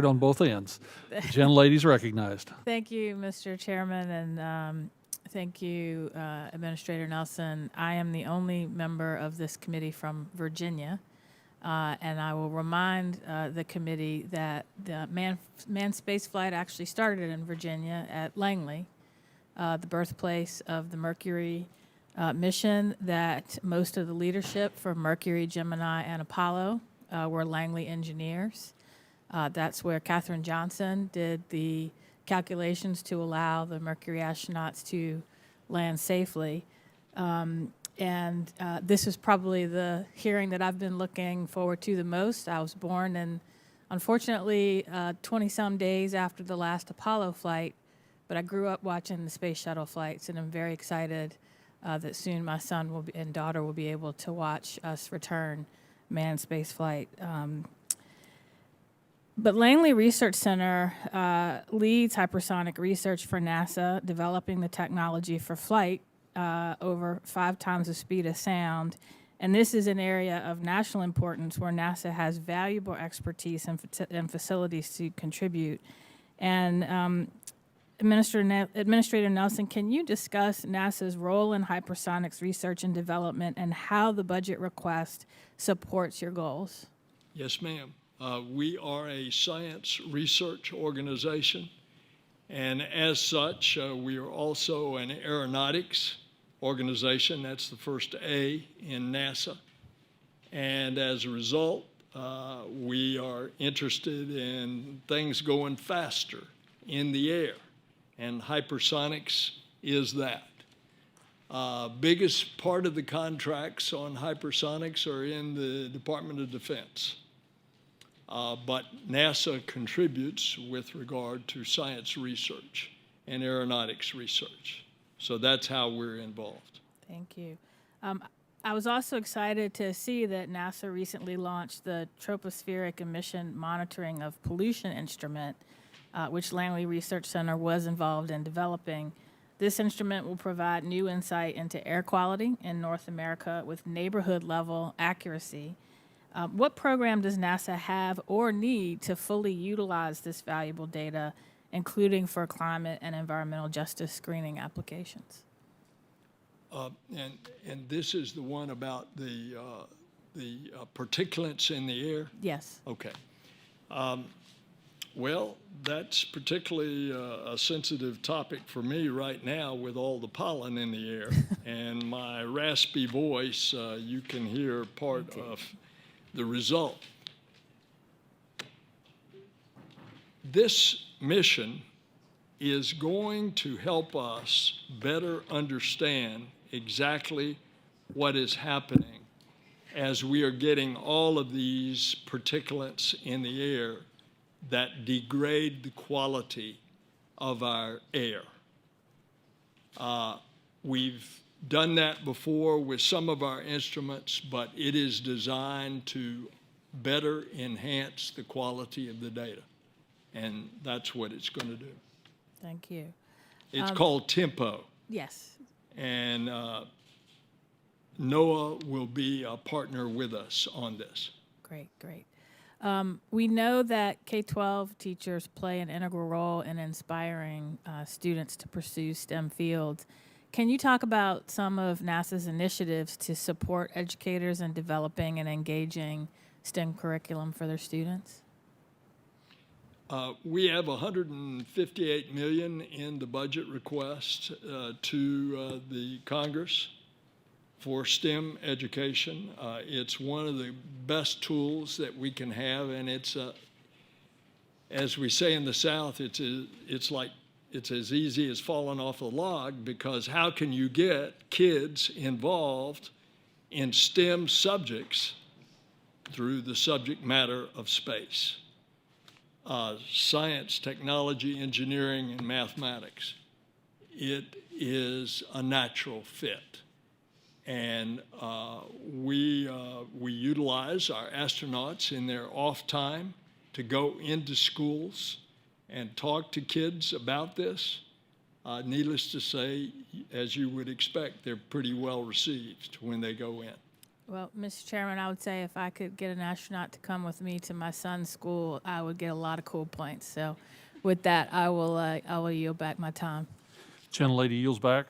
on both ends. The gentlelady's recognized. Thank you, Mr. Chairman, and thank you, Administrator Nelson. I am the only member of this committee from Virginia, and I will remind the committee that the manned space flight actually started in Virginia at Langley, the birthplace of the Mercury mission, that most of the leadership for Mercury, Gemini, and Apollo were Langley engineers. That's where Katherine Johnson did the calculations to allow the Mercury astronauts to land safely. And this is probably the hearing that I've been looking forward to the most. I was born, and unfortunately, 20-some days after the last Apollo flight, but I grew up watching the space shuttle flights, and I'm very excited that soon my son and daughter will be able to watch us return manned space flight. But Langley Research Center leads hypersonic research for NASA, developing the technology for flight over 5 times the speed of sound. And this is an area of national importance where NASA has valuable expertise and facilities to contribute. And Administrator Nelson, can you discuss NASA's role in hypersonics research and development and how the budget request supports your goals? Yes, ma'am. We are a science research organization, and as such, we are also an aeronautics organization. That's the first A in NASA. And as a result, we are interested in things going faster in the air, and hypersonics is that. Biggest part of the contracts on hypersonics are in the Department of Defense. But NASA contributes with regard to science research and aeronautics research. So that's how we're involved. Thank you. I was also excited to see that NASA recently launched the Tropospheric Emission Monitoring of Pollution instrument, which Langley Research Center was involved in developing. This instrument will provide new insight into air quality in North America with neighborhood-level accuracy. What program does NASA have or need to fully utilize this valuable data, including for climate and environmental justice screening applications? And this is the one about the particulates in the air? Yes. Okay. Well, that's particularly a sensitive topic for me right now with all the pollen in the air. And my raspy voice, you can hear part of the result. This mission is going to help us better understand exactly what is happening as we are getting all of these particulates in the air that degrade the quality of our air. We've done that before with some of our instruments, but it is designed to better enhance the quality of the data. And that's what it's going to do. Thank you. It's called TEMPO. Yes. And NOAA will be a partner with us on this. Great, great. We know that K-12 teachers play an integral role in inspiring students to pursue STEM fields. Can you talk about some of NASA's initiatives to support educators in developing and engaging STEM curriculum for their students? We have $158 million in the budget request to the Congress for STEM education. It's one of the best tools that we can have, and it's, as we say in the South, it's as easy as falling off a log, because how can you get kids involved in STEM subjects through the subject matter of space? Science, technology, engineering, and mathematics. It is a natural fit. And we utilize our astronauts in their off time to go into schools and talk to kids about this. Needless to say, as you would expect, they're pretty well received when they go in. Well, Mr. Chairman, I would say if I could get an astronaut to come with me to my son's school, I would get a lot of cool points. So with that, I will yield back my time. Gentlelady yields back.